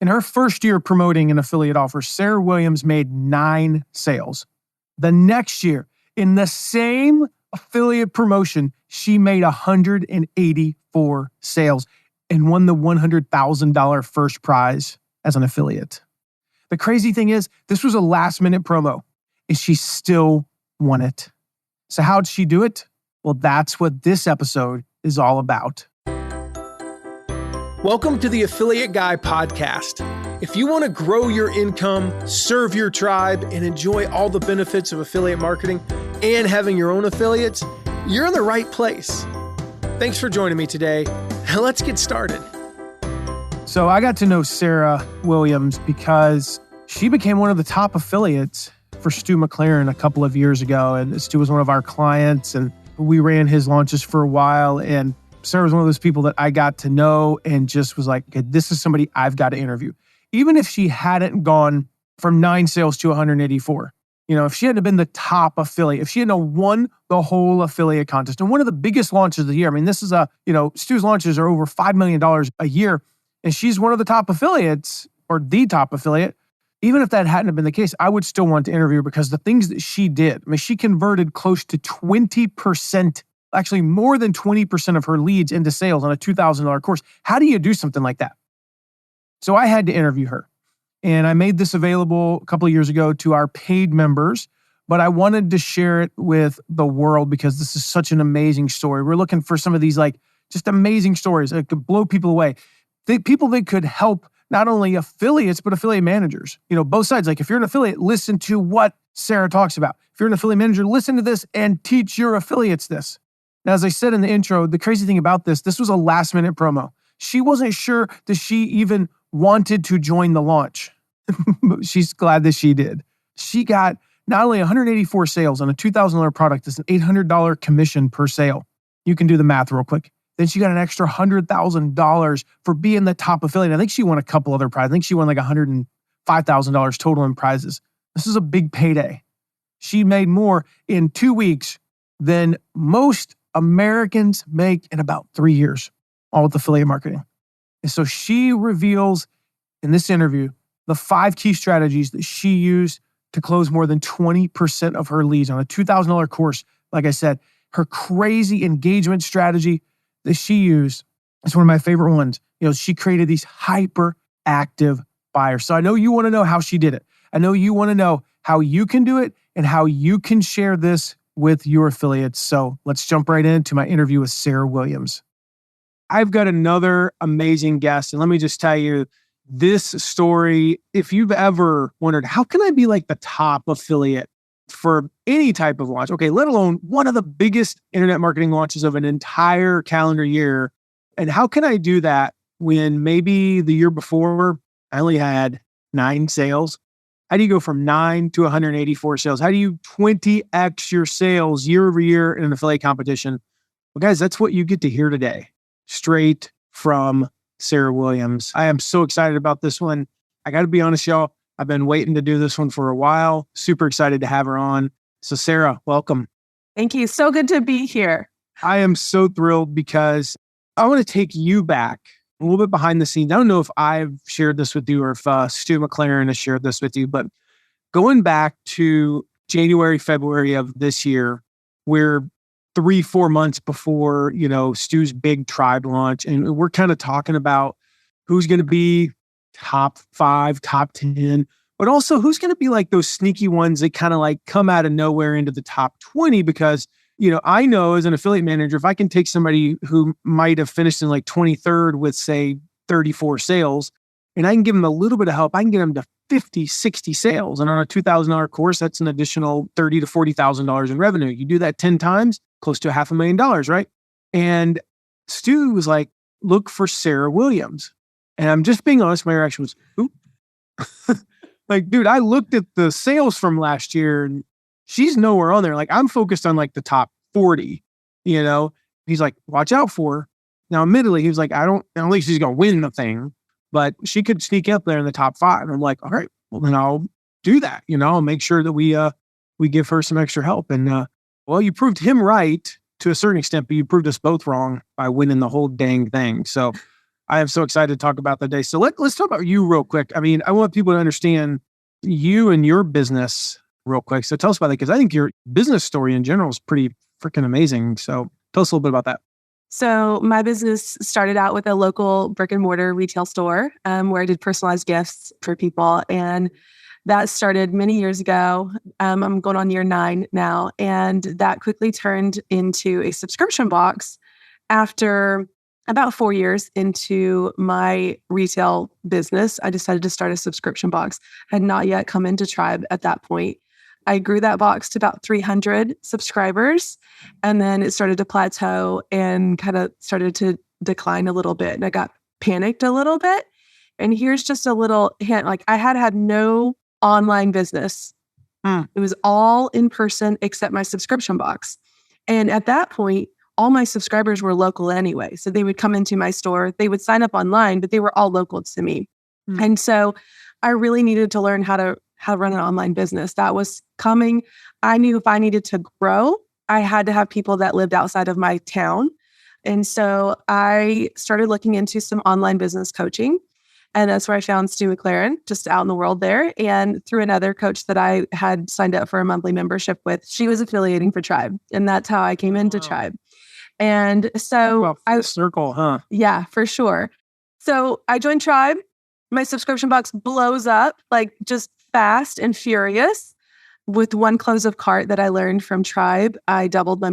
In her first year promoting an affiliate offer, Sarah Williams made 9 sales. The next year, in the same affiliate promotion, she made 184 sales and won the $100,000 first prize as an affiliate. The crazy thing is, this was a last-minute promo, and she still won it. So how'd she do it? Well, that's what this episode is all about. Welcome to the Affiliate Guy podcast. If you want to grow your income, serve your tribe, and enjoy all the benefits of affiliate marketing and having your own affiliates, you're in the right place. Thanks for joining me today. Let's get started. So I got to know Sarah Williams because she became one of the top affiliates for Stu McLaren a couple of years ago. And Stu was one of our clients, and we ran his launches for a while. And Sarah was one of those people that I got to know and just was like, okay, this is somebody I've got to interview. Even if she hadn't gone from 9 sales to 184, if she hadn't been the top affiliate, if she hadn't won the whole affiliate contest and one of the biggest launches of the year, this is Stu's launches are over $5 million a year, and she's one of the top affiliates or the top affiliate. Even if that hadn't been the case, I would still want to interview her because the things that she did, she converted close to 20%, actually more than 20% of her leads into sales on a $2,000 course. How do you do something like that? So I had to interview her. And I made this available a couple of years ago to our paid members, but I wanted to share it with the world because this is such an amazing story. We're looking for some of these just amazing stories that could blow people away. People that could help not only affiliates, but affiliate managers. Both sides. If you're an affiliate, listen to what Sarah talks about. If you're an affiliate manager, listen to this and teach your affiliates this. Now, as I said in the intro, the crazy thing about this was a last minute promo. She wasn't sure that she even wanted to join the launch. She's glad that she did. She got not only 184 sales on a $2,000 product, it's an $800 commission per sale. You can do the math real quick. Then she got an extra $100,000 for being the top affiliate. I think she won a couple other prizes. I think she won $105,000 total in prizes. This is a big payday. She made more in 2 weeks than most Americans make in about 3 years, all with affiliate marketing. And so she reveals in this interview the 5 key strategies that she used to close more than 20% of her leads on a $2,000 course. Like I said, her crazy engagement strategy that she used is one of my favorite ones. She created these hyperactive buyers. So I know you want to know how she did it. I know you want to know how you can do it and how you can share this with your affiliates. So let's jump right into my interview with Sarah Williams. I've got another amazing guest. And let me just tell you this story. If you've ever wondered, how can I be like the top affiliate for any type of launch? Okay, let alone one of the biggest internet marketing launches of an entire calendar year. And how can I do that when maybe the year before I only had 9 sales? How do you go from 9 to 184 sales? How do you 20X your sales year over year in an affiliate competition? Well, guys, that's what you get to hear today, straight from Sarah Williams. I am so excited about this one. I got to be honest, y'all. I've been waiting to do this one for a while. Super excited to have her on. So Sarah, welcome. Thank you. So good to be here. I am so thrilled because I want to take you back a little bit behind the scenes. I don't know if I've shared this with you or if Stu McLaren has shared this with you, but going back to January, February of this year, we're 3-4 months before, Stu's big tribe launch. And we're kind of talking about who's going to be top 5, top 10, but also who's going to be like those sneaky ones that kind of come out of nowhere into the top 20. Because, I know as an affiliate manager, if I can take somebody who might have finished in 23rd with say 34 sales, and I can give them a little bit of help, I can get them to 50, 60 sales. And on a $2,000 course, that's an additional $30,000 to $40,000 in revenue. You do that 10 times, close to $500,000, right? And Stu was like, look for Sarah Williams. And I'm just being honest, my reaction was, who? Dude, I looked at the sales from last year and she's nowhere on there. I'm focused on the top 40, He's like, watch out for her. Now, admittedly, he was like, I don't think she's going to win the thing, but she could sneak up there in the top 5. And I'm like, all right, well, then I'll do that. I'll make sure that we give her some extra help. And well, you proved him right to a certain extent, but you proved us both wrong by winning the whole dang thing. So I am so excited to talk about the day. So let's talk about you real quick. I mean, I want people to understand you and your business real quick. So tell us about that, because I think your business story in general is pretty freaking amazing. So tell us a little bit about that. So my business started out with a local brick and mortar retail store where I did personalized gifts for people. And that started many years ago. I'm going on year 9 now. And that quickly turned into a subscription box after about 4 years into my retail business. I decided to start a subscription box. I had not yet come into Tribe at that point. I grew that box to about 300 subscribers, and then it started to plateau and kind of started to decline a little bit. And I got panicked a little bit. And here's just a little hint. Like, I had no online business. It was all in person except my subscription box. And at that point, all my subscribers were local anyway. So they would come into my store, they would sign up online, but they were all local to me. And so I really needed to learn how to run an online business. That was coming. I knew if I needed to grow, I had to have people that lived outside of my town. And so I started looking into some online business coaching. And that's where I found Stu McLaren, just out in the world there. And through another coach that I had signed up for a monthly membership with, she was affiliating for Tribe. And that's how I came into Tribe. And so full circle, huh? Yeah, for sure. So I joined Tribe. My subscription box blows up like just fast and furious. With one close of cart that I learned from Tribe, I doubled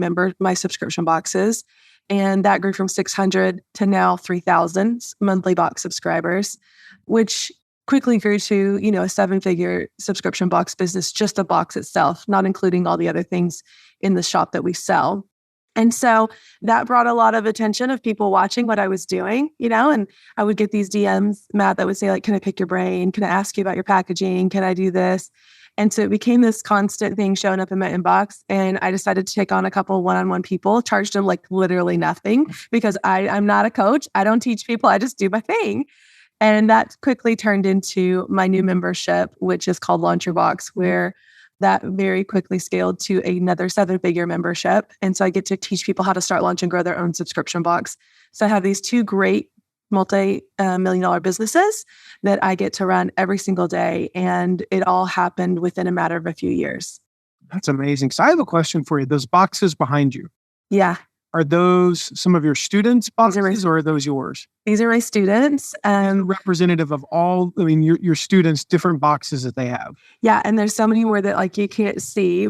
my subscription boxes. And that grew from 600 to now 3,000 monthly box subscribers, which quickly grew to, a 7-figure subscription box business, just a box itself, not including all the other things in the shop that we sell. And so that brought a lot of attention of people watching what I was doing, and I would get these DMs, Matt, that would say, like, can I pick your brain? Can I ask you about your packaging? Can I do this? And so it became this constant thing showing up in my inbox. And I decided to take on a couple one-on-one people, charged them like literally nothing, because I'm not a coach. I don't teach people. I just do my thing. And that quickly turned into my new membership, which is called Launch Your Box, where that very quickly scaled to another 7-figure membership. And so I get to teach people how to start, launch, and grow their own subscription box. So I have these 2 great multi-million-dollar businesses that I get to run every single day. And it all happened within a matter of a few years. That's amazing. So I have a question for you. Those boxes behind you. Yeah. Are those some of your students' boxes, or are those yours? These are my students. Representative of all, your students' different boxes that they have. Yeah. And there's so many more that like you can't see.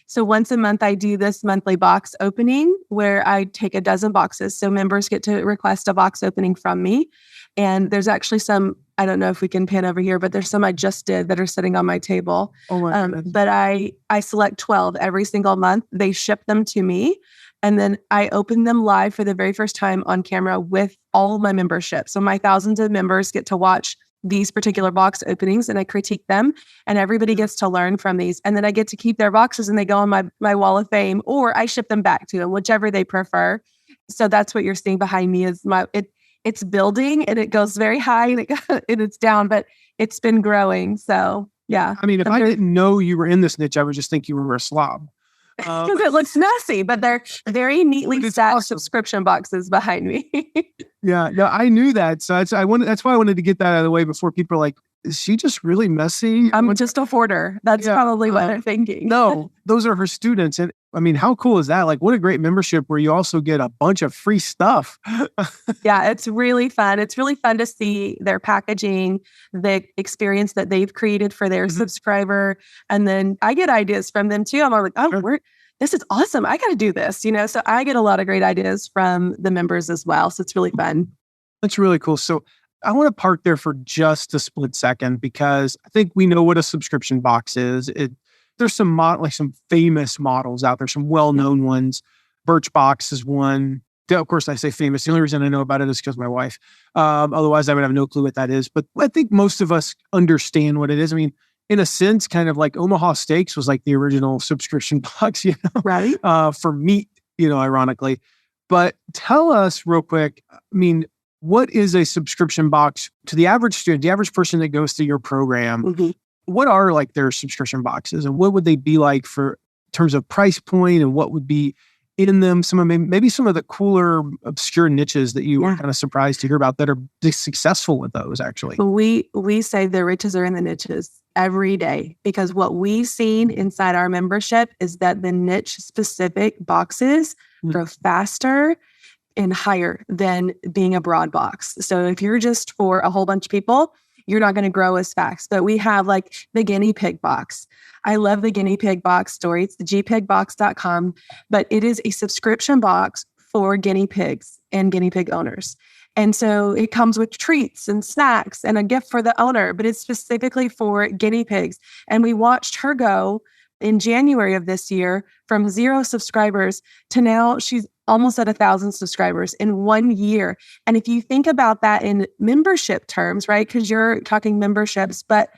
So once a month, I do this monthly box opening where I take a dozen boxes. So members get to request a box opening from me. And there's actually some, I don't know if we can pan over here, but there's some I just did that are sitting on my table. Oh my goodness. But I select 12 every single month. They ship them to me. And then I open them live for the very first time on camera with all my membership. So my thousands of members get to watch these particular box openings, and I critique them, and everybody gets to learn from these. And then I get to keep their boxes, and they go on my wall of fame, or I ship them back to them, whichever they prefer. So that's what you're seeing behind me is it's building, and it goes very high and it's down, but it's been growing. So yeah. If I didn't know you were in this niche, I would just think you were a slob. Because it looks messy, but they're very neatly stacked subscription boxes behind me. Yeah, no, I knew that. So that's why I wanted to get that out of the way before people are like, is she just really messy? I'm just a hoarder. That's probably what they're thinking. No, those are her students. And how cool is that? Like, what a great membership where you also get a bunch of free stuff. Yeah, it's really fun. It's really fun to see their packaging, the experience that they've created for their subscriber. And then I get ideas from them too. I'm like, this is awesome. I got to do this, So I get a lot of great ideas from the members as well. So it's really fun. That's really cool. So I want to park there for just a split second, because I think we know what a subscription box is. There's some famous models out there, some well-known ones. Birchbox is one. Of course, I say famous. The only reason I know about it is because my wife. Otherwise, I would have no clue what that is. But I think most of us understand what it is. In a sense, kind of like Omaha Steaks was like the original subscription box, Right? For meat, ironically. But tell us real quick, what is a subscription box to the average student, the average person that goes through your program? Mm-hmm. What are like their subscription boxes, and what would they be like for in terms of price point, and what would be in them, maybe some of the cooler, obscure niches that you were kind of surprised to hear about that are successful with those actually? We say the riches are in the niches every day, because what we've seen inside our membership is that the niche specific boxes grow faster and higher than being a broad box. So if you're just for a whole bunch of people, you're not going to grow as fast. But we have like the guinea pig box. I love the guinea pig box story. It's the gpigbox.com, but it is a subscription box for guinea pigs and guinea pig owners. And so it comes with treats and snacks and a gift for the owner, but it's specifically for guinea pigs. And we watched her go in January of this year from 0 subscribers to now she's almost at 1,000 subscribers in 1 year. And if you think about that in membership terms, right? Because you're talking memberships, but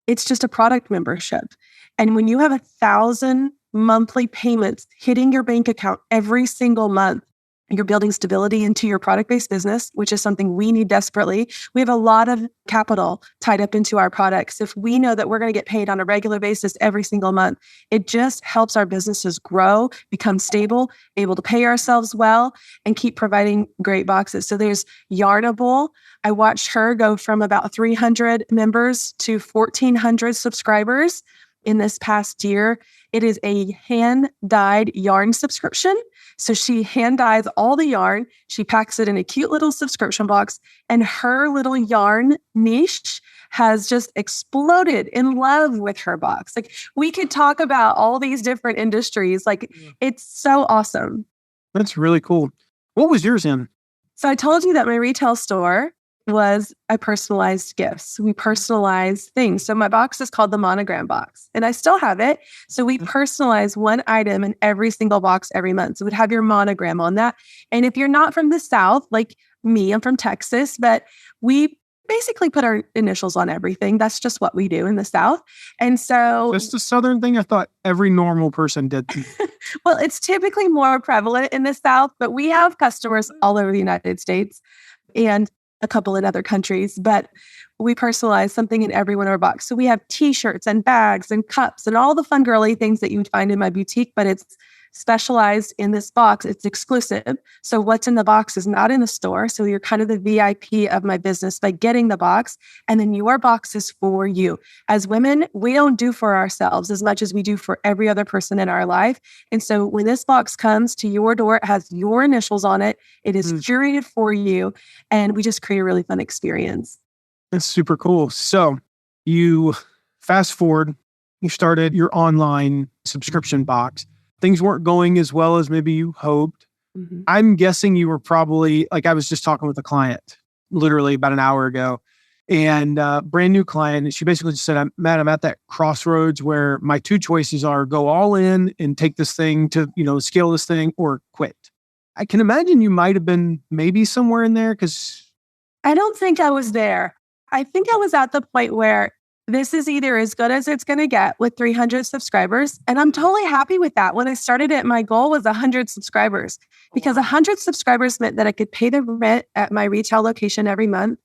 it's just a product membership. And when you have 1,000 monthly payments hitting your bank account every single month, you're building stability into your product-based business, which is something we need desperately. We have a lot of capital tied up into our products. If we know that we're going to get paid on a regular basis every single month, it just helps our businesses grow, become stable, able to pay ourselves well, and keep providing great boxes. So there's Yarnable. I watched her go from about 300 members to 1,400 subscribers in this past year. It is a hand-dyed yarn subscription. So she hand dyes all the yarn. She packs it in a cute little subscription box, and her little yarn niche has just exploded in love with her box. Like, we could talk about all these different industries. Like, it's so awesome. That's really cool. What was yours in? So I told you that my retail store was a personalized gifts. We personalize things. So my box is called the monogram box, and I still have it. So we personalize one item in every single box every month. So it would have your monogram on that. And if you're not from the South, like me, I'm from Texas, but we basically put our initials on everything. That's just what we do in the South. And so that's the Southern thing. I thought every normal person did. Well, it's typically more prevalent in the South, but we have customers all over the United States and a couple in other countries, but we personalize something in every one of our box. So we have t-shirts and bags and cups and all the fun girly things that you would find in my boutique, but it's specialized in this box. It's exclusive. So what's in the box is not in the store. So you're kind of the VIP of my business by getting the box. And then your box is for you. As women, we don't do for ourselves as much as we do for every other person in our life. And so when this box comes to your door, it has your initials on it. It is curated for you. And we just create a really fun experience. That's super cool. So you fast forward, you started your online subscription box. Things weren't going as well as maybe you hoped. I'm guessing you were probably, like, I was just talking with a client literally about an hour ago, and brand new client. And she basically just said, Matt, I'm at that crossroads where my two choices are go all in and take this thing to, scale this thing, or quit. I can imagine you might have been maybe somewhere in there, because I don't think I was there. I think I was at the point where this is either as good as it's going to get with 300 subscribers. And I'm totally happy with that. When I started it, my goal was 100 subscribers, because 100 subscribers meant that I could pay the rent at my retail location every month,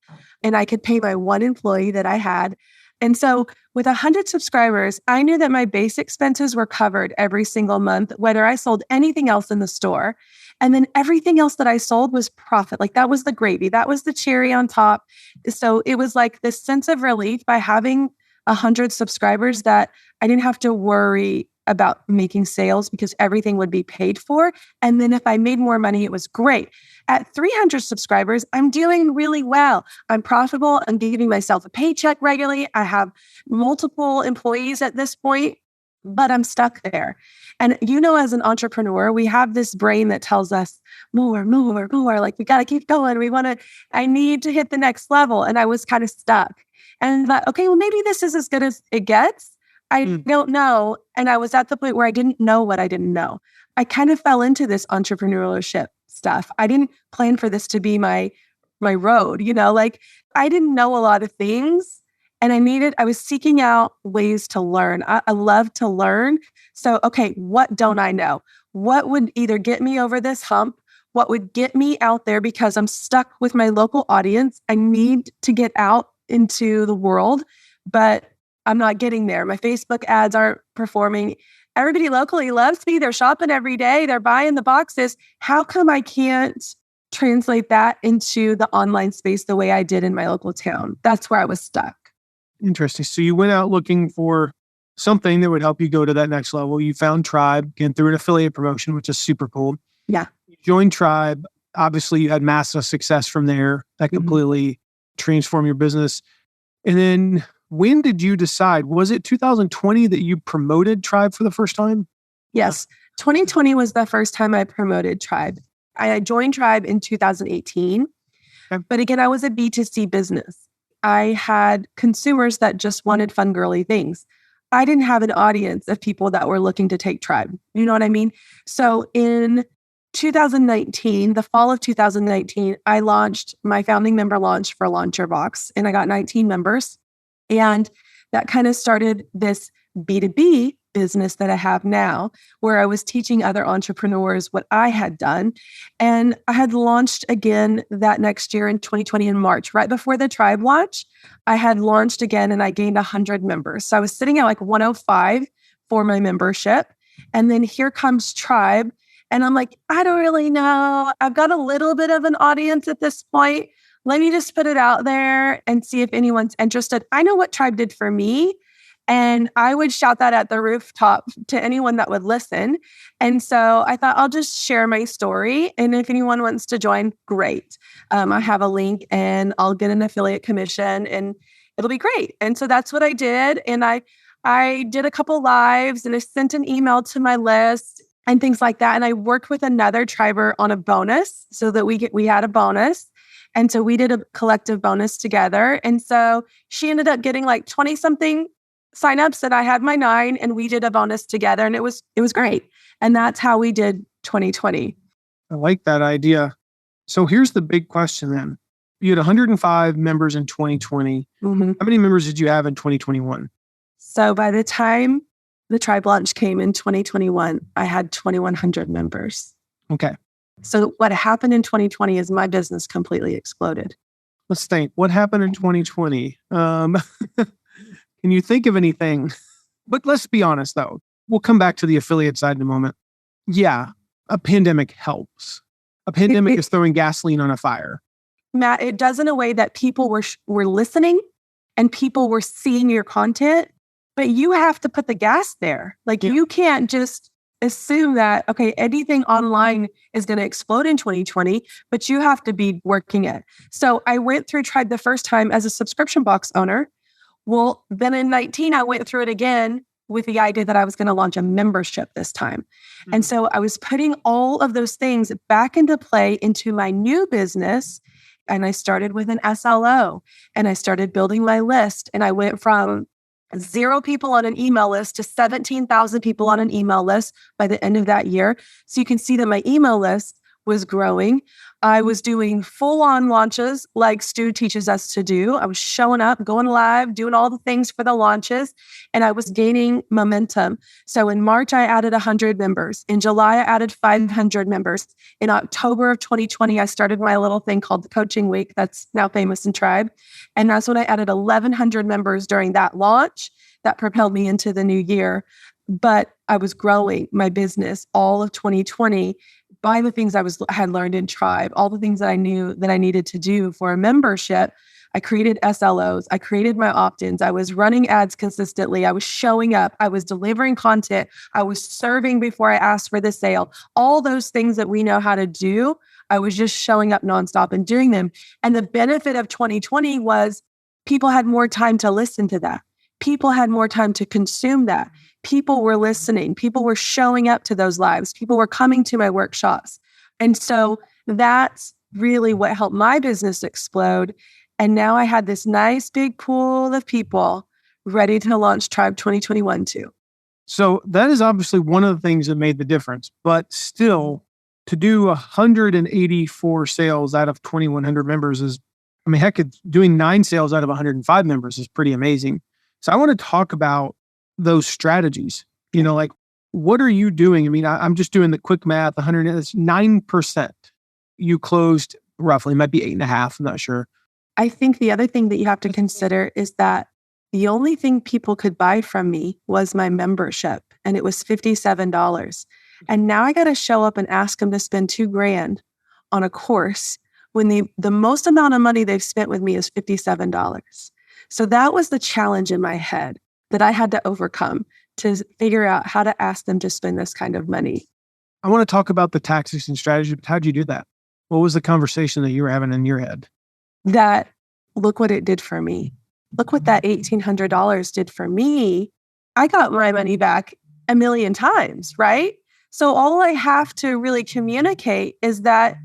and I could pay my one employee that I had. And so with 100 subscribers, I knew that my base expenses were covered every single month, whether I sold anything else in the store. And then everything else that I sold was profit. Like, that was the gravy. That was the cherry on top. So it was like this sense of relief by having 100 subscribers that I didn't have to worry about making sales, because everything would be paid for. And then if I made more money, it was great. At 300 subscribers, I'm doing really well. I'm profitable. I'm giving myself a paycheck regularly. I have multiple employees at this point, but I'm stuck there. And as an entrepreneur, we have this brain that tells us more. Like, we got to keep going. I need to hit the next level. And I was kind of stuck. And I thought, okay, well, maybe this is as good as it gets. I don't know. And I was at the point where I didn't know what I didn't know. I kind of fell into this entrepreneurship stuff. I didn't plan for this to be my road, like, I didn't know a lot of things. And I was seeking out ways to learn. I love to learn. So, okay, what don't I know? What would either get me over this hump? What would get me out there? Because I'm stuck with my local audience. I need to get out into the world, but I'm not getting there. My Facebook ads aren't performing. everybody locally loves me. They're shopping every day. They're buying the boxes. How come I can't translate that into the online space the way I did in my local town? That's where I was stuck. Interesting. So you went out looking for something that would help you go to that next level. You found Tribe, again, through an affiliate promotion, which is super cool. Yeah. You joined Tribe. Obviously, you had massive success from there. That completely transformed your business. And then when did you decide? Was it 2020 that you promoted Tribe for the first time? Yes. 2020 was the first time I promoted Tribe. I joined Tribe in 2018. Okay. But again, I was a B2C business. I had consumers that just wanted fun, girly things. I didn't have an audience of people that were looking to take Tribe. You know what I mean? So in 2019, the fall of 2019, I launched my founding member launch for Launch Your Box, and I got 19 members. And that kind of started this B2B business that I have now, where I was teaching other entrepreneurs what I had done. And I had launched again that next year in 2020 in March, right before the Tribe launch. I had launched again and I gained 100 members. So I was sitting at like 105 for my membership. And then here comes Tribe. And I'm like, I don't really know. I've got a little bit of an audience at this point. Let me just put it out there and see if anyone's interested. I know what Tribe did for me. And I would shout that at the rooftop to anyone that would listen. And so I thought I'll just share my story. And if anyone wants to join, great. I have a link and I'll get an affiliate commission and it'll be great. And so that's what I did. And I did a couple lives and I sent an email to my list and things like that. And I worked with another triber on a bonus so that we had a bonus. And so we did a collective bonus together. And so she ended up getting like 20 something signups and I had my 9 and we did a bonus together and it was great. And that's how we did 2020. I like that idea. So here's the big question then. You had 105 members in 2020. How many members did you have in 2021? So by the time the Tribe launch came in 2021, I had 2,100 members. Okay. So what happened in 2020 is my business completely exploded. Let's think. What happened in 2020? Can you think of anything? But let's be honest, though. We'll come back to the affiliate side in a moment. Yeah, a pandemic helps. A pandemic is throwing gasoline on a fire. Matt, it does in a way that people were listening and people were seeing your content, but you have to put the gas there. Like you can't just assume that, okay, anything online is going to explode in 2020, but you have to be working it. So I went through Tribe the first time as a subscription box owner. Well, then in 19, I went through it again with the idea that I was going to launch a membership this time. And so I was putting all of those things back into play into my new business. And I started with an SLO and I started building my list. And I went from 0 people on an email list to 17,000 people on an email list by the end of that year. So you can see that my email list was growing. I was doing full-on launches like Stu teaches us to do. I was showing up, going live, doing all the things for the launches, and I was gaining momentum. So in March, I added 100 members. In July, I added 500 members. In October of 2020, I started my little thing called the Coaching Week that's now famous in Tribe. And that's when I added 1,100 members during that launch that propelled me into the new year. But I was growing my business all of 2020 by the things I had learned in Tribe, all the things that I knew that I needed to do for a membership. I created SLOs. I created my opt-ins. I was running ads consistently. I was showing up. I was delivering content. I was serving before I asked for the sale. All those things that we know how to do, I was just showing up nonstop and doing them. And the benefit of 2020 was people had more time to listen to that. People had more time to consume that. People were listening. People were showing up to those lives. People were coming to my workshops. And so that's really what helped my business explode. And now I had this nice big pool of people ready to launch Tribe 2021 too. So that is obviously one of the things that made the difference. But still, to do 184 sales out of 2,100 members is, I mean, heck, doing 9 sales out of 105 members is pretty amazing. So I want to talk about those strategies. You know, like, what are you doing? I mean, I'm just doing the quick math. 100, that's 9%. You closed roughly, might be 8.5. I'm not sure. I think the other thing that you have to consider is that the only thing people could buy from me was my membership. and it was $57. And now I got to show up and ask them to spend $2,000 on a course when the most amount of money they've spent with me is $57. So that was the challenge in my head that I had to overcome to figure out how to ask them to spend this kind of money. I want to talk about the tactics and strategy, but how'd you do that? What was the conversation that you were having in your head? That, look what it did for me. Look what that $1,800 did for me. I got my money back a million times, right? So all I have to really communicate is that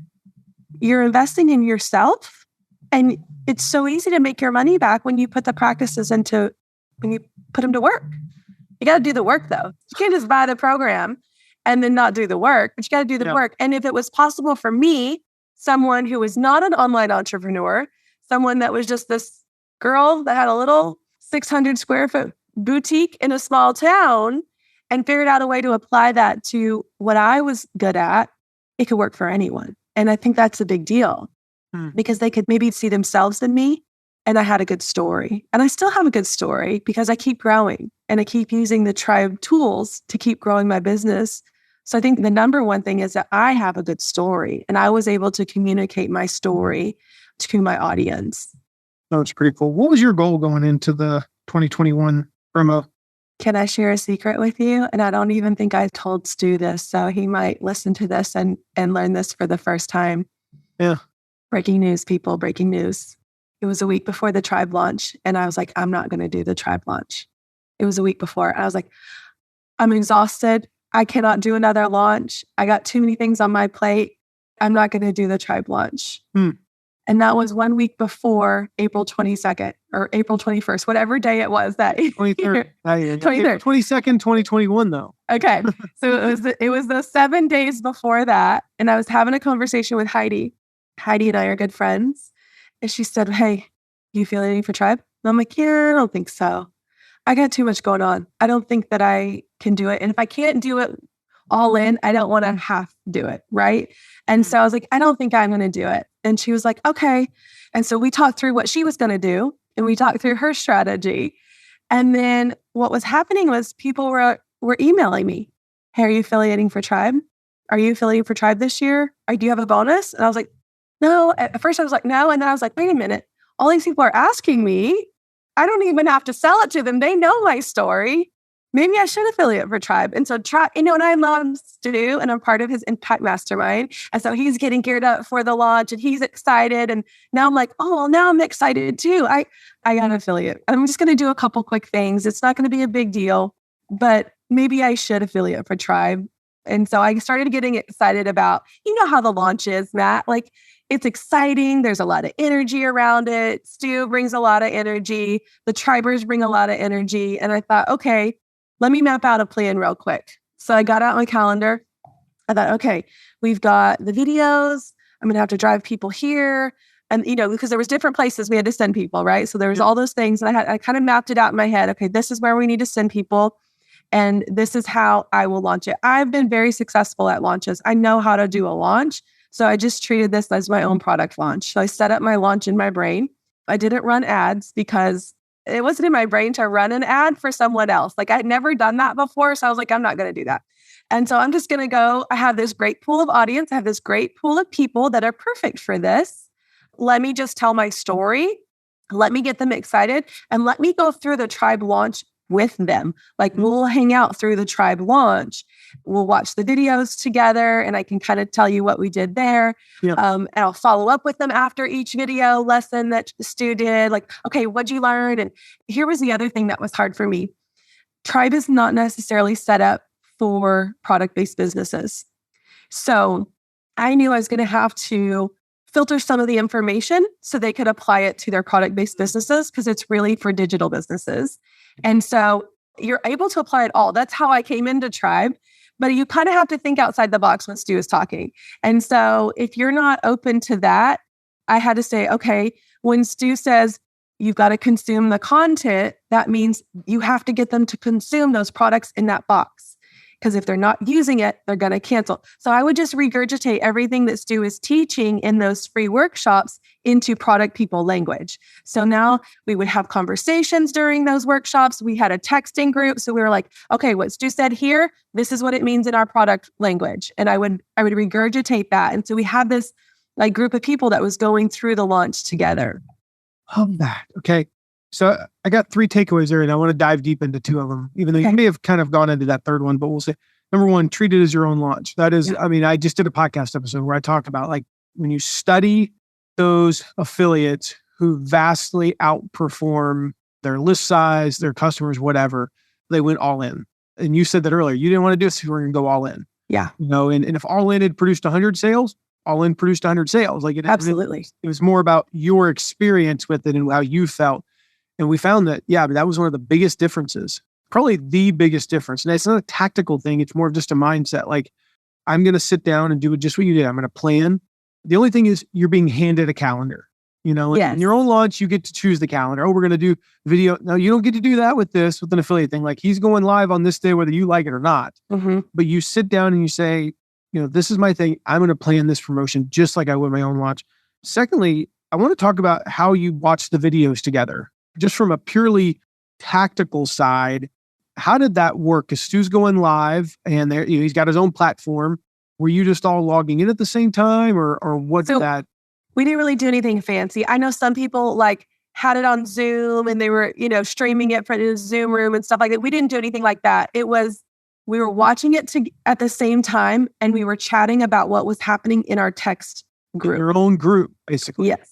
you're investing in yourself, and it's so easy to make your money back when you put the practices when you put them to work. You got to do the work though. You can't just buy the program and then not do the work, but you got to do the work. And if it was possible for me, someone who was not an online entrepreneur, someone that was just this girl that had a little 600 square foot boutique in a small town and figured out a way to apply that to what I was good at, it could work for anyone. And I think that's a big deal because they could maybe see themselves in me, and I had a good story. And I still have a good story because I keep growing and I keep using the tribe tools to keep growing my business. So I think the number one thing is that I have a good story and I was able to communicate my story to my audience. Oh, it's pretty cool. What was your goal going into the 2021 promo? Can I share a secret with you? And I don't even think I told Stu this, so he might listen to this and learn this for the first time. Yeah. Breaking news, people, breaking news. It was a week before the tribe launch, and I was like, I'm not going to do the tribe launch. It was a week before. I was like, I'm exhausted. I cannot do another launch. I got too many things on my plate. I'm not going to do the tribe launch. And that was 1 week before April 22nd or April 21st, whatever day it was that 23rd. 23rd. 22nd, 2021 though. Okay. So it was the 7 days before that. And I was having a conversation with Heidi. Heidi and I are good friends. And she said, hey, you feeling for tribe? And I'm like, yeah, I don't think so. I got too much going on. I don't think that I can do it. And if I can't do it all in, I don't want to have to do it. Right. And so I was like, I don't think I'm going to do it. And she was like, okay. And so we talked through what she was going to do and we talked through her strategy. And then what was happening was people were emailing me. Hey, are you affiliating for tribe? Are you affiliating for tribe this year? Do you have a bonus? And I was like, no. At first I was like, no. And then I was like, wait a minute. All these people are asking me. I don't even have to sell it to them. They know my story. Maybe I should affiliate for tribe. And so tribe, and I love Stu and I'm part of his impact mastermind. And so he's getting geared up for the launch and he's excited. And now I'm like, oh, well, now I'm excited too. I got an affiliate. I'm just going to do a couple quick things. It's not going to be a big deal, but maybe I should affiliate for tribe. And so I started getting excited about, how the launch is, Matt. Like, it's exciting. There's a lot of energy around it. Stu brings a lot of energy. The tribers bring a lot of energy. And I thought, okay, let me map out a plan real quick. So I got out my calendar. I thought, okay, we've got the videos. I'm going to have to drive people here. And, because there was different places we had to send people, right? So there was all those things. And I kind of mapped it out in my head. Okay, this is where we need to send people. And this is how I will launch it. I've been very successful at launches. I know how to do a launch. So I just treated this as my own product launch. So I set up my launch in my brain. I didn't run ads because it wasn't in my brain to run an ad for someone else. Like I'd never done that before. So I was like, I'm not going to do that. And so I'm just going to go, I have this great pool of audience. I have this great pool of people that are perfect for this. Let me just tell my story. Let me get them excited and let me go through the tribe launch with them. Like we'll hang out through the tribe launch. We'll watch the videos together and I can kind of tell you what we did there. Yeah. And I'll follow up with them after each video lesson that Stu did. Like, okay, what'd you learn? And here was the other thing that was hard for me. Tribe is not necessarily set up for product-based businesses. So I knew I was going to have to filter some of the information so they could apply it to their product-based businesses because it's really for digital businesses. And so you're able to apply it all. That's how I came into Tribe. But you kind of have to think outside the box when Stu is talking. And so if you're not open to that, I had to say, okay, when Stu says you've got to consume the content, that means you have to get them to consume those products in that box. because if they're not using it, they're going to cancel. So I would just regurgitate everything that Stu is teaching in those free workshops into product people language. So now we would have conversations during those workshops. We had a texting group. So we were like, okay, what Stu said here, this is what it means in our product language. And I would regurgitate that. And so we had this like group of people that was going through the launch together. Love that. Okay. So I got 3 takeaways there, and I want to dive deep into 2 of them, even though you may have kind of gone into that third one, but we'll say, number 1, treat it as your own launch. That is, I mean, I just did a podcast episode where I talked about like when you study those affiliates who vastly outperform their list size, their customers, whatever, they went all in. And you said that earlier, you didn't want to do this, so you were going to go all in. Yeah. You know, and if all in had produced 100 sales, all in produced 100 sales. Like Absolutely. It was more about your experience with it and how you felt. And we found that, that was one of the biggest differences, probably the biggest difference. And it's not a tactical thing. It's more of just a mindset. Like, I'm going to sit down and do just what you did. I'm going to plan. The only thing is you're being handed a calendar. You know, in your own launch, you get to choose the calendar. Oh, we're going to do video. No, you don't get to do that with an affiliate thing. Like, he's going live on this day, whether you like it or not. Mm-hmm. But you sit down and you say, you know, this is my thing. I'm going to plan this promotion just like I would my own launch. Secondly, I want to talk about how you watch the videos together. Just from a purely tactical side, how did that work? Because Stu's going live and there, he's got his own platform. Were you just all logging in at the same time, or what's that? We didn't really do anything fancy. I know some people like had it on Zoom and they were, streaming it from the Zoom room and stuff like that. We didn't do anything like that. We were watching it at the same time, and we were chatting about what was happening in our text group. Your own group, basically. Yes.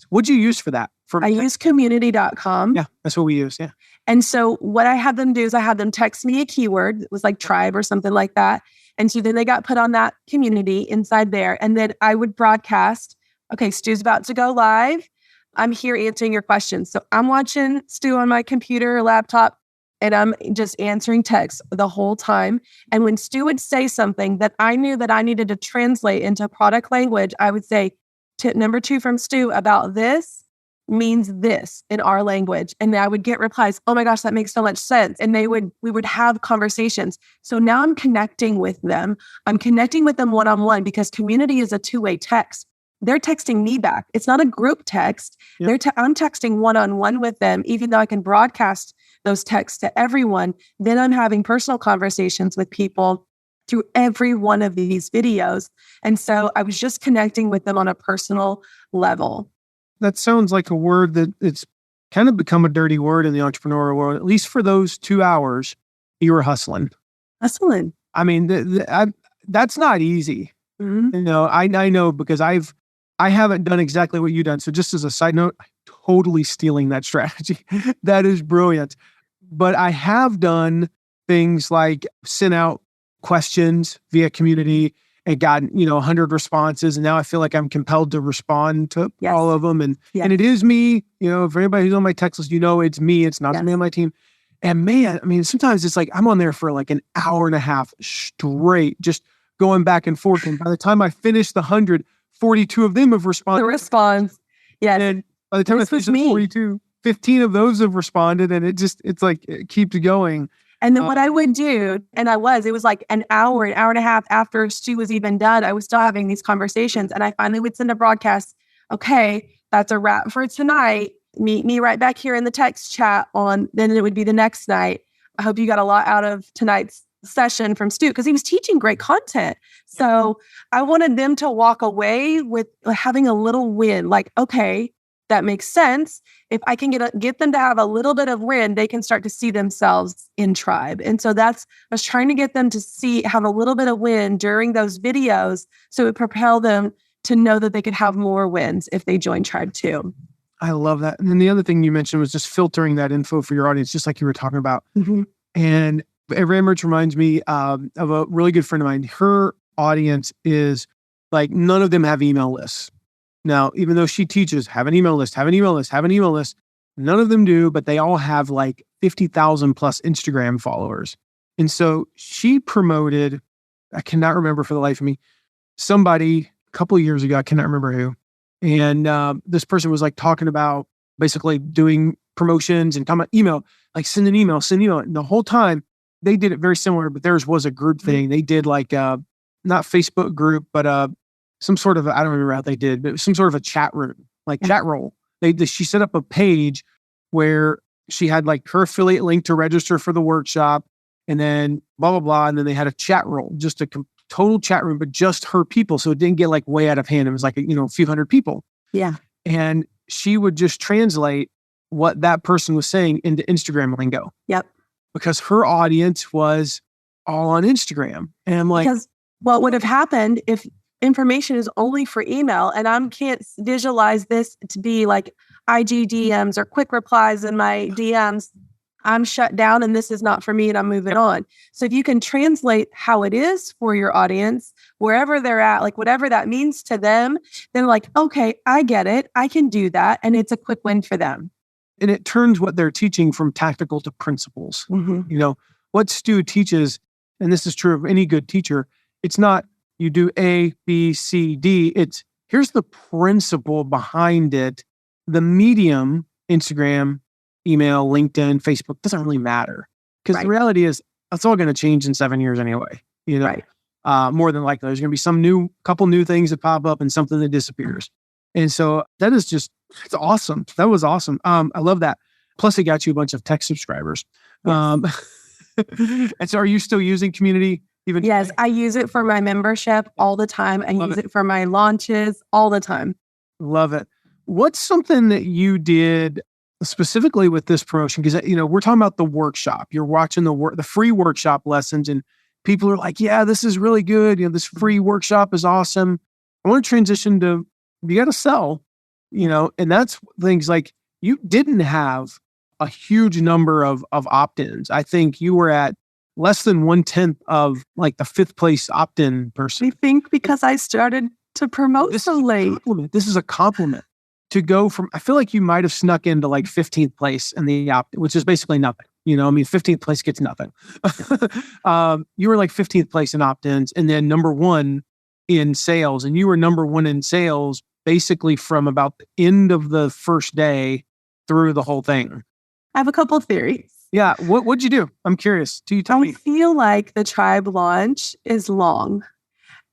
What'd you use for that? I use community.com. Yeah, that's what we use. Yeah. And so what I had them do is I had them text me a keyword. It was like tribe or something like that. And so then they got put on that community inside there. And then I would broadcast, okay, Stu's about to go live. I'm here answering your questions. So I'm watching Stu on my computer or laptop, and I'm just answering text the whole time. And when Stu would say something that I knew that I needed to translate into product language, I would say, tip number 2 from Stu about this means this in our language. And I would get replies, oh my gosh, that makes so much sense. And we would have conversations. So now I'm connecting with them. I'm connecting with them one-on-one, because community is a 2-way text. They're texting me back. It's not a group text. Yep. I'm texting one-on-one with them, even though I can broadcast those texts to everyone. Then I'm having personal conversations with people through every one of these videos. And so I was just connecting with them on a personal level. That sounds like a word that it's kind of become a dirty word in the entrepreneurial world. At least for those 2 hours, you were hustling. Hustling. I mean, that's not easy. Mm-hmm. You know, I know because I haven't done exactly what you've done. So just as a side note, I'm totally stealing that strategy. That is brilliant. But I have done things like sent out questions via community and gotten, 100 responses. And now I feel like I'm compelled to respond to all of them. And it is me, for anybody who's on my text list, it's me. It's not me on my team. And man, I mean, sometimes it's like I'm on there for like an hour and a half straight, just going back and forth. And by the time I finish the 100, 42 of them have responded. The response. Yes. And by the time I finish the 42, 15 of those have responded. And it's like, it keeps going. And then what I would do, it was like an hour and a half after Stu was even done, I was still having these conversations. And I finally would send a broadcast. Okay, that's a wrap for tonight. Meet me right back here in the text chat then it would be the next night. I hope you got a lot out of tonight's session from Stu, because he was teaching great content. So I wanted them to walk away with having a little win. Like, okay, that makes sense. If I can get them to have a little bit of win, they can start to see themselves in Tribe. And so I was trying to get them to have a little bit of win during those videos, so it propel them to know that they could have more wins if they join Tribe too. I love that. And then the other thing you mentioned was just filtering that info for your audience, just like you were talking about. Mm-hmm. And it very much reminds me of a really good friend of mine. Her audience is like, none of them have email lists. Now, even though she teaches, have an email list, none of them do, but they all have like 50,000 plus Instagram followers. And so she promoted, I cannot remember for the life of me, somebody a couple of years ago, I cannot remember who. And this person was like talking about basically doing promotions and talking about email, like send an email. And the whole time they did it very similar, but theirs was a group thing. They did like not Facebook group, but some sort of, I don't remember how they did, but it was some sort of a chat room, like chat roll. She set up a page where she had like her affiliate link to register for the workshop, and then blah, blah, blah. And then they had a chat roll, just a total chat room, but just her people. So it didn't get like way out of hand. It was like, a few hundred people. Yeah. And she would just translate what that person was saying into Instagram lingo. Yep. Because her audience was all on Instagram. And I'm like, because what would have happened if information is only for email and I can't visualize this to be like IG DMs or quick replies in my DMs, I'm shut down and this is not for me and I'm moving on. So if you can translate how it is for your audience, wherever they're at, like whatever that means to them, then like, okay, I get it. I can do that. And it's a quick win for them. And it turns what they're teaching from tactical to principles. Mm-hmm. What Stu teaches, and this is true of any good teacher, it's not you do A, B, C, D. It's here's the principle behind it. The medium, Instagram, email, LinkedIn, Facebook, doesn't really matter. Because the reality is that's all going to change in 7 years anyway. More than likely, there's going to be couple new things that pop up and something that disappears. And so that is it's awesome. That was awesome. I love that. Plus it got you a bunch of tech subscribers. Yes. And so are you still using Community? Yes, I use it for my membership all the time. I use it for my launches all the time. Love it. What's something that you did specifically with this promotion? Because, we're talking about the workshop. You're watching the free workshop lessons and people are like, yeah, this is really good. This free workshop is awesome. I want to transition to, you got to sell, and that's things like you didn't have a huge number of opt-ins. I think you were at less than 1/10 of like the 5th place opt-in person. I think because I started to promote so late. This is a compliment to go from, I feel like you might have snuck into like 15th place in the opt-in, which is basically nothing. 15th place gets nothing. You were like 15th place in opt-ins and then number 1 in sales. And you were number 1 in sales basically from about the end of the first day through the whole thing. I have a couple of theories. Yeah. What'd you do? I'm curious. Do you tell me? I feel like the tribe launch is long.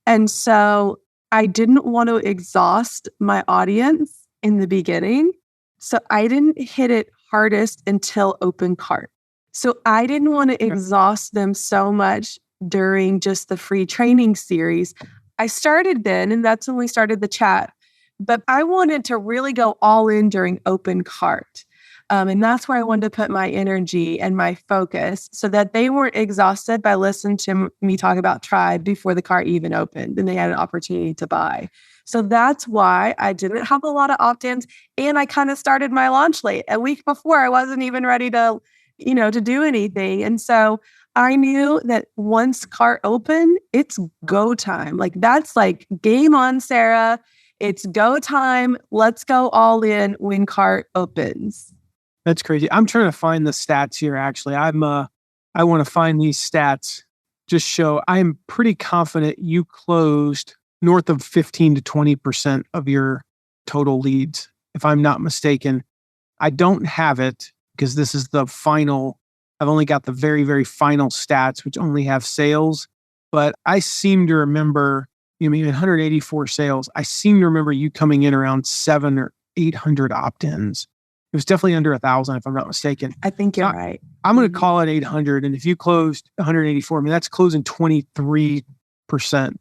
And so I didn't want to exhaust my audience in the beginning. So I didn't hit it hardest until open cart. So I didn't want to exhaust them so much during just the free training series. I started then, and that's when we started the chat. But I wanted to really go all in during open cart. And that's where I wanted to put my energy and my focus so that they weren't exhausted by listening to me talk about Tribe before the cart even opened and they had an opportunity to buy. So that's why I didn't have a lot of opt-ins. And I kind of started my launch late. A week before, I wasn't even ready to, to do anything. And so I knew that once cart opened, it's go time. Like that's like game on, Sarah. It's go time. Let's go all in when cart opens. That's crazy. I'm trying to find the stats here. Actually, I want to find these stats. Just show I'm pretty confident you closed north of 15 to 20% of your total leads, if I'm not mistaken. I don't have it because this is the final. I've only got the very, very final stats, which only have sales. But I seem to remember, 184 sales. I seem to remember you coming in around 700 or 800 opt-ins. It was definitely under 1,000, if I'm not mistaken. I think you're right. I'm going to call it 800. And if you closed 184, that's closing 23%.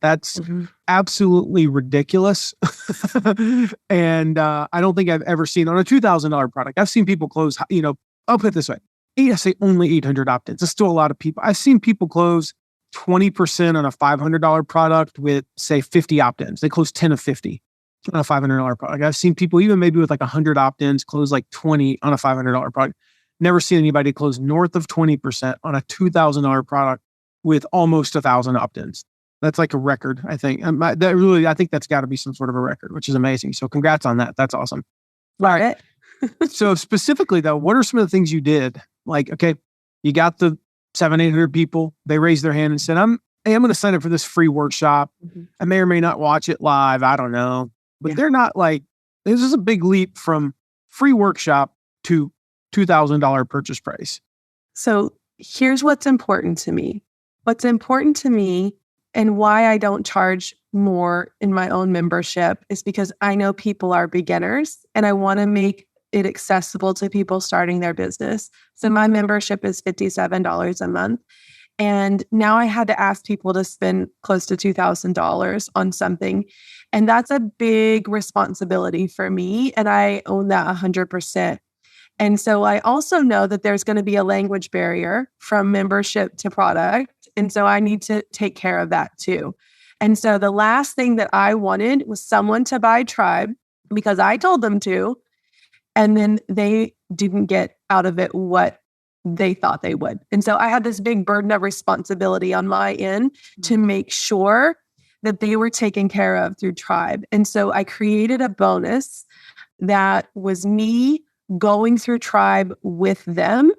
That's absolutely ridiculous. And I don't think I've ever seen on a $2,000 product. I've seen people close, I'll put it this way. I say only 800 opt-ins. That's still a lot of people. I've seen people close 20% on a $500 product with, say, 50 opt-ins. They close 10 of 50. On a $500 product. I've seen people even maybe with like 100 opt-ins close like 20 on a $500 product. Never seen anybody close north of 20% on a $2,000 product with almost 1,000 opt-ins. That's like a record, I think. I think that's got to be some sort of a record, which is amazing. So congrats on that. That's awesome. All right. So specifically though, what are some of the things you did? Like, okay, you got the 700-800 people. They raised their hand and said, I'm going to sign up for this free workshop. I may or may not watch it live. I don't know. But they're not like, this is a big leap from free workshop to $2,000 purchase price. So here's what's important to me. What's important to me and why I don't charge more in my own membership is because I know people are beginners and I want to make it accessible to people starting their business. So my membership is $57 a month. And now I had to ask people to spend close to $2,000 on something. And that's a big responsibility for me. And I own that 100%. And so I also know that there's going to be a language barrier from membership to product. And so I need to take care of that too. And so the last thing that I wanted was someone to buy Tribe because I told them to, and then they didn't get out of it what they thought they would. And so I had this big burden of responsibility on my end to make sure that they were taken care of through Tribe. And so I created a bonus that was me going through Tribe with them,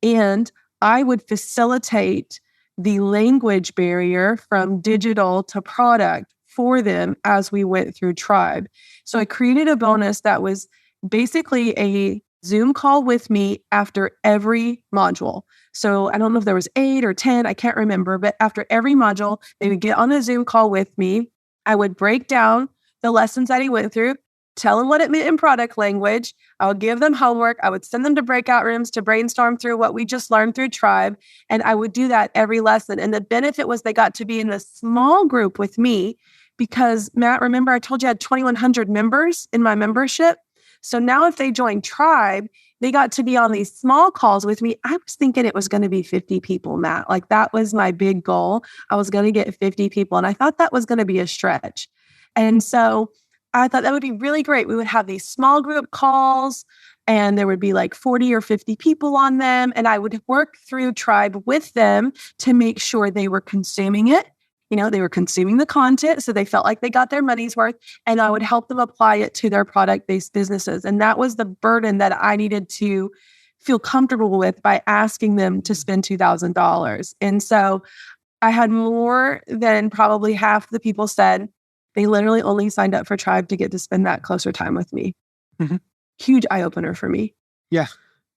and I would facilitate the language barrier from digital to product for them as we went through Tribe. So I created a bonus that was basically a Zoom call with me after every module. So I don't know if there was 8 or 10, I can't remember, but after every module, they would get on a Zoom call with me. I would break down the lessons that he went through, tell them what it meant in product language. I would give them homework. I would send them to breakout rooms to brainstorm through what we just learned through Tribe. And I would do that every lesson. And the benefit was they got to be in a small group with me because, Matt, remember I told you I had 2,100 members in my membership? So now if they joined Tribe, they got to be on these small calls with me. I was thinking it was going to be 50 people, Matt. Like that was my big goal. I was going to get 50 people. And I thought that was going to be a stretch. And so I thought that would be really great. We would have these small group calls and there would be like 40 or 50 people on them. And I would work through Tribe with them to make sure they were consuming it. You know, they were consuming the content, so they felt like they got their money's worth, and I would help them apply it to their product-based businesses. And that was the burden that I needed to feel comfortable with by asking them to spend $2,000. And so I had more than probably half the people said they literally only signed up for Tribe to get to spend that closer time with me. Mm-hmm. Huge eye-opener for me. Yeah.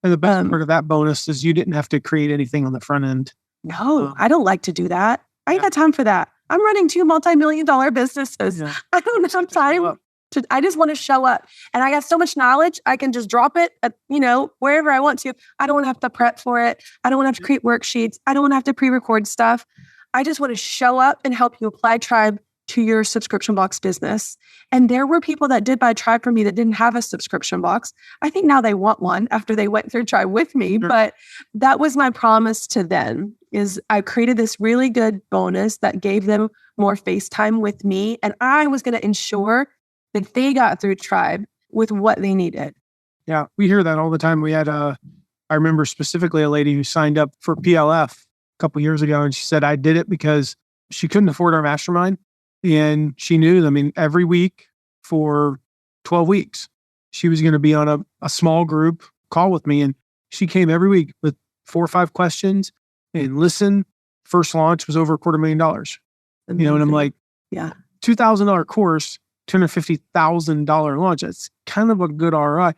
And the best part of that bonus is you didn't have to create anything on the front end. No, I don't like to do that. I ain't got time for that. I'm running 2 multi-million-dollar businesses. Yeah. I don't have time I just want to show up. And I got so much knowledge, I can just drop it at, wherever I want to. I don't want to have to prep for it. I don't want to have to create worksheets. I don't want to have to pre-record stuff. I just want to show up and help you apply Tribe to your subscription box business. And there were people that did buy Tribe from me that didn't have a subscription box. I think now they want one after they went through Tribe with me. Sure. But that was my promise to them, is I created this really good bonus that gave them more face time with me. And I was going to ensure that they got through Tribe with what they needed. Yeah, we hear that all the time. We had I remember specifically a lady who signed up for PLF a couple years ago. And she said, I did it because she couldn't afford our mastermind. And she knew, every week for 12 weeks, she was going to be on a small group call with me. And she came every week with 4 or 5 questions and listened. First launch was over $250,000. Amazing. And I'm like, yeah, $2,000 course, $250,000 launch. That's kind of a good ROI.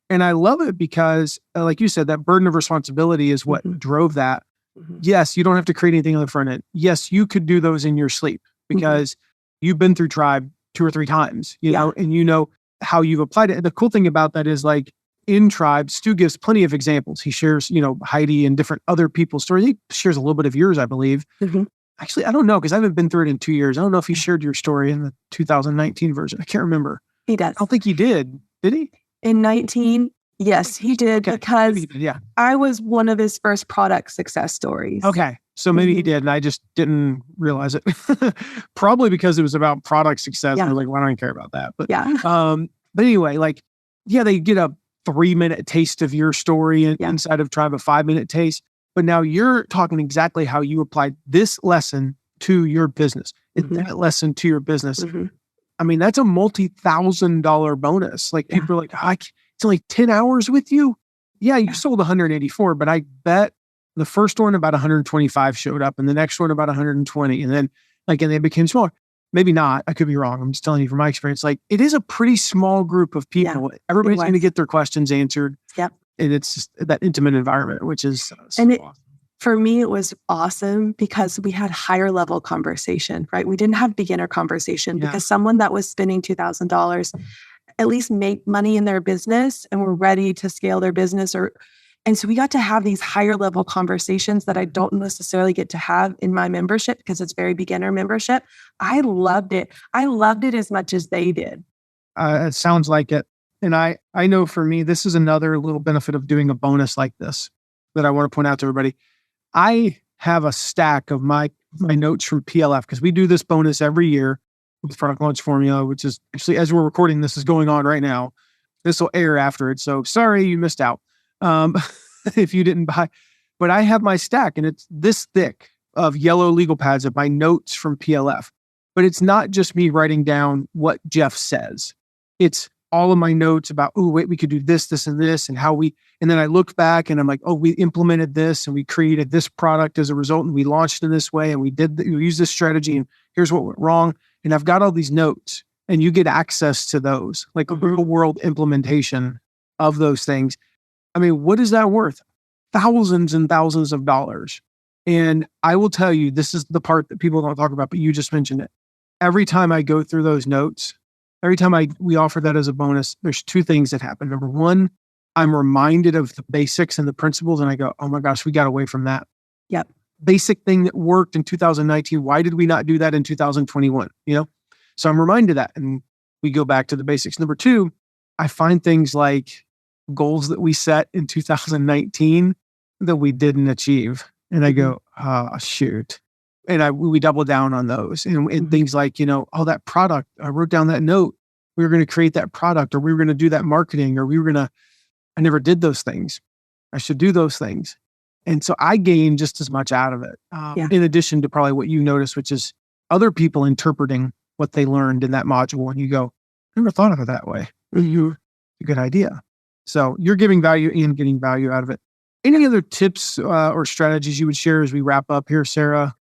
And I love it because, like you said, that burden of responsibility is what drove that. Mm-hmm. Yes, you don't have to create anything on the front end. Yes, you could do those in your sleep because you've been through Tribe 2 or 3 times, you know, and you know how you've applied it. And the cool thing about that is, like, in Tribe, Stu gives plenty of examples. He shares, Heidi and different other people's stories. He shares a little bit of yours, I believe. Mm-hmm. Actually, I don't know, because I haven't been through it in 2 years. I don't know if he shared your story in the 2019 version. I can't remember. He does. I don't think he did. Did he? In 19, yes, he did, because he did, yeah. I was one of his first product success stories. Okay. So maybe he did, and I just didn't realize it. Probably because it was about product success. Yeah. We're like, well, I don't care about that. But but anyway, they get a 3-minute taste of your story inside of Tribe, a 5-minute taste. But now you're talking exactly how you applied this lesson to your business, and that lesson to your business. Mm-hmm. That's a multi-$1,000 bonus. Like, people are like, it's only 10 hours with you. Yeah, you sold 184, but I bet the first one about 125 showed up, and the next one about 120, and then and they became smaller. Maybe not. I could be wrong. I'm just telling you from my experience. It is a pretty small group of people. Yeah, everybody's going to get their questions answered. Yep. And it's just that intimate environment, which is so awesome. For me, it was awesome because we had higher level conversation, right? We didn't have beginner conversation because someone that was spending $2,000 at least make money in their business and were ready to scale their business. And so we got to have these higher level conversations that I don't necessarily get to have in my membership because it's very beginner membership. I loved it. I loved it as much as they did. It sounds like it. And I know for me, this is another little benefit of doing a bonus like this that I want to point out to everybody. I have a stack of my notes from PLF because we do this bonus every year with Product Launch Formula, which is actually, as we're recording, this is going on right now. This will air after it. So sorry you missed out if you didn't buy. But I have my stack and it's this thick of yellow legal pads of my notes from PLF. But it's not just me writing down what Jeff says. It's all of my notes about, oh, wait, we could do this, this, and this, and and then I look back and I'm like, oh, we implemented this and we created this product as a result and we launched in this way and we used this strategy and here's what went wrong. And I've got all these notes and you get access to those, like a real world implementation of those things. I mean, what is that worth? Thousands and thousands of dollars. And I will tell you, this is the part that people don't talk about, but you just mentioned it. Every time I go through those notes, every time we offer that as a bonus, there's two things that happen. Number one, I'm reminded of the basics and the principles, and I go, oh my gosh, we got away from that. Yep. Basic thing that worked in 2019. Why did we not do that in 2021? So I'm reminded of that, and we go back to the basics. Number two, I find things like goals that we set in 2019 that we didn't achieve. And I go, shoot. And we double down on those and things like, that product, I wrote down that note. We were going to create that product or we were going to do that marketing or I never did those things. I should do those things. And so I gain just as much out of it. In addition to probably what you notice, which is other people interpreting what they learned in that module. And you go, I never thought of it that way. It's a good idea. So you're giving value and getting value out of it. Any other tips or strategies you would share as we wrap up here, Sarah?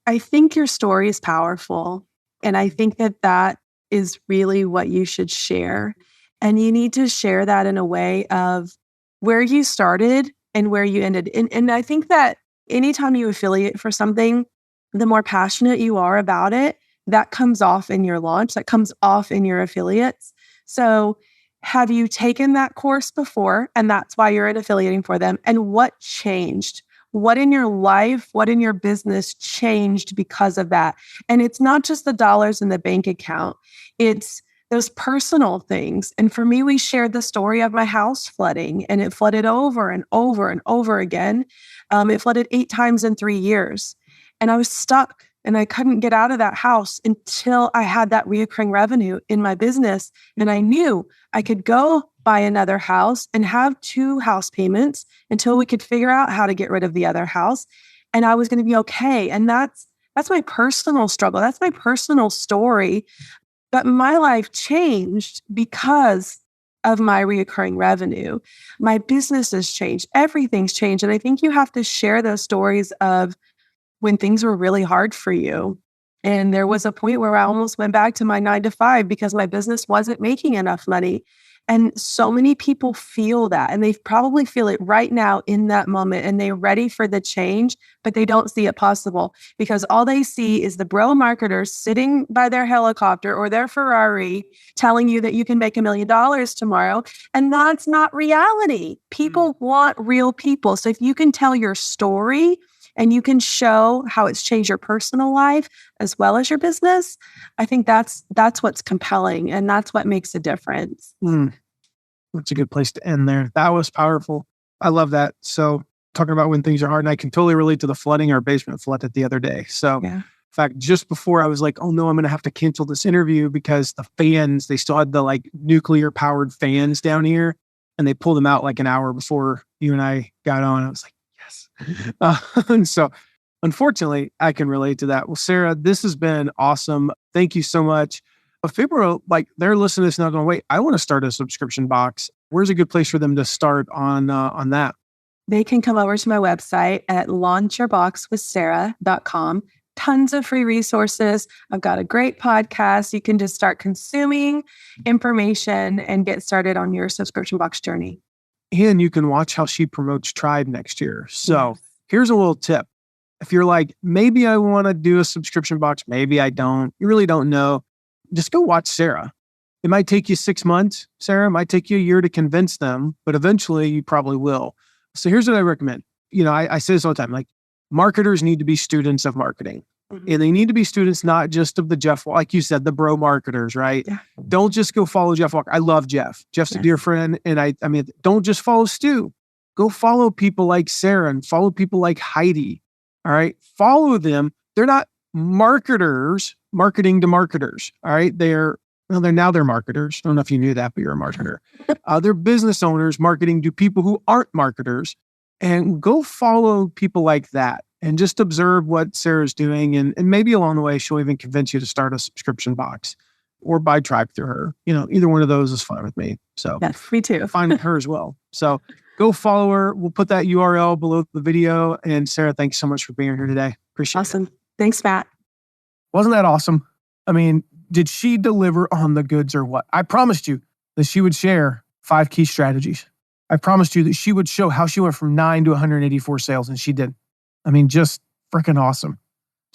I think your story is powerful. And I think that is really what you should share. And you need to share that in a way of where you started and where you ended. And I think that anytime you affiliate for something, the more passionate you are about it, that comes off in your launch, that comes off in your affiliates. So have you taken that course before? And that's why you're affiliating for them. And what changed? What in your life, what in your business changed because of that? And it's not just the dollars in the bank account. It's those personal things. And for me, we shared the story of my house flooding, and it flooded over and over and over again. It flooded 8 times in 3 years. And I was stuck and I couldn't get out of that house until I had that recurring revenue in my business. And I knew I could go buy another house and have 2 house payments until we could figure out how to get rid of the other house. And I was going to be okay. And that's my personal struggle. That's my personal story. But my life changed because of my recurring revenue. My business has changed. Everything's changed. And I think you have to share those stories of when things were really hard for you. And there was a point where I almost went back to my 9-to-5 because my business wasn't making enough money. And so many people feel that, and they probably feel it right now in that moment, and they're ready for the change, but they don't see it possible because all they see is the bro marketers sitting by their helicopter or their Ferrari telling you that you can make $1 million tomorrow. And that's not reality. People want real people. So if you can tell your story and you can show how it's changed your personal life as well as your business, I think that's what's compelling, and that's what makes a difference. That's a good place to end there. That was powerful. I love that. So talking about when things are hard, and I can totally relate to the flooding. Our basement flooded the other day. So in fact, just before I was like, oh no, I'm going to have to cancel this interview because the fans, they still had the nuclear powered fans down here, and they pulled them out like an hour before you and I got on. I was like, and so unfortunately, I can relate to that. Well, Sarah, this has been awesome. Thank you so much. If people are they're listening to this now going, wait, I want to start a subscription box. Where's a good place for them to start on that? They can come over to my website at launchyourboxwithsarah.com. Tons of free resources. I've got a great podcast. You can just start consuming information and get started on your subscription box journey. And you can watch how she promotes Tribe next year. So Here's a little tip. If you're like, maybe I want to do a subscription box, maybe I don't, you really don't know, just go watch Sarah. It might take you 6 months, Sarah. It might take you a year to convince them, but eventually you probably will. So here's what I recommend. I say this all the time, like marketers need to be students of marketing. Mm-hmm. And they need to be students, not just of the Jeff, like you said, the bro marketers, right? Yeah. Don't just go follow Jeff Walker. I love Jeff. Jeff's a dear friend. And I mean, don't just follow Stu. Go follow people like Sarah and follow people like Heidi. All right. Follow them. They're not marketers, marketing to marketers. All right. They're marketers. I don't know if you knew that, but you're a marketer. They're business owners marketing to people who aren't marketers. And go follow people like that and just observe what Sarah's doing. And maybe along the way, she'll even convince you to start a subscription box or buy Tribe through her. Either one of those is fine with me. So yes, me too. Fine with her as well. So go follow her. We'll put that URL below the video. And Sarah, thanks so much for being here today. Appreciate it. Awesome. Thanks, Matt. Wasn't that awesome? I mean, did she deliver on the goods or what? I promised you that she would share 5 key strategies. I promised you that she would show how she went from 9 to 184 sales, and she did. I mean, just freaking awesome.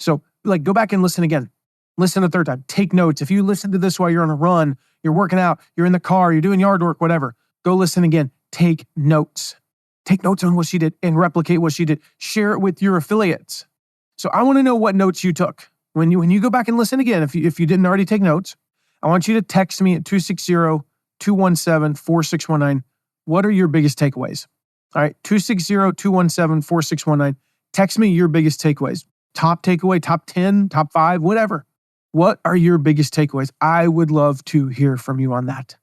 So go back and listen again. Listen a third time. Take notes. If you listen to this while you're on a run, you're working out, you're in the car, you're doing yard work, whatever, go listen again. Take notes. Take notes on what she did and replicate what she did. Share it with your affiliates. So I want to know what notes you took. When you go back and listen again, if you didn't already take notes, I want you to text me at 260-217-4619. What are your biggest takeaways? All right, 260-217-4619. Text me your biggest takeaways. Top takeaway, top 10, top 5, whatever. What are your biggest takeaways? I would love to hear from you on that.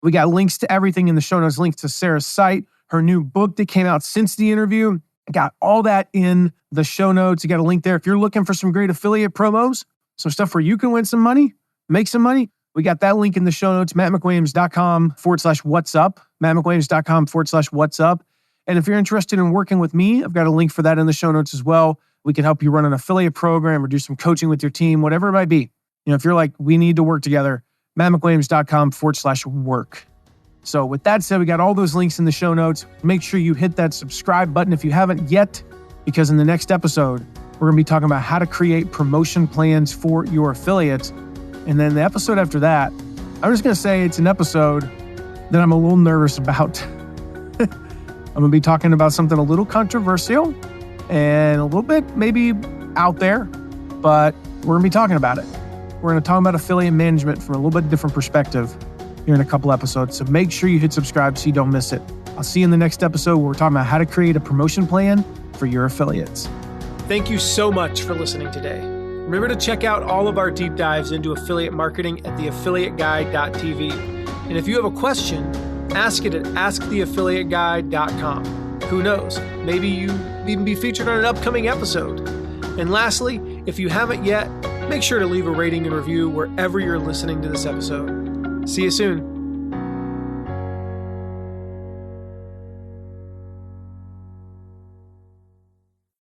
We got links to everything in the show notes, links to Sarah's site, her new book that came out since the interview. I got all that in the show notes. You got a link there. If you're looking for some great affiliate promos, some stuff where you can win some money, make some money, we got that link in the show notes, mattmcwilliams.com/what's up, mattmcwilliams.com/what's up. And if you're interested in working with me, I've got a link for that in the show notes as well. We can help you run an affiliate program or do some coaching with your team, whatever it might be. If you're like, we need to work together, mattmcwilliams.com/work. So with that said, we got all those links in the show notes. Make sure you hit that subscribe button if you haven't yet, because in the next episode, we're going to be talking about how to create promotion plans for your affiliates. And then the episode after that, I'm just going to say it's an episode that I'm a little nervous about. I'm going to be talking about something a little controversial and a little bit maybe out there, but we're going to be talking about it. We're going to talk about affiliate management from a little bit different perspective here in a couple episodes. So make sure you hit subscribe so you don't miss it. I'll see you in the next episode where we're talking about how to create a promotion plan for your affiliates. Thank you so much for listening today. Remember to check out all of our deep dives into affiliate marketing at theaffiliateguide.tv. And if you have a question, ask it at asktheaffiliateguide.com. Who knows? Maybe you even be featured on an upcoming episode. And lastly, if you haven't yet, make sure to leave a rating and review wherever you're listening to this episode. See you soon.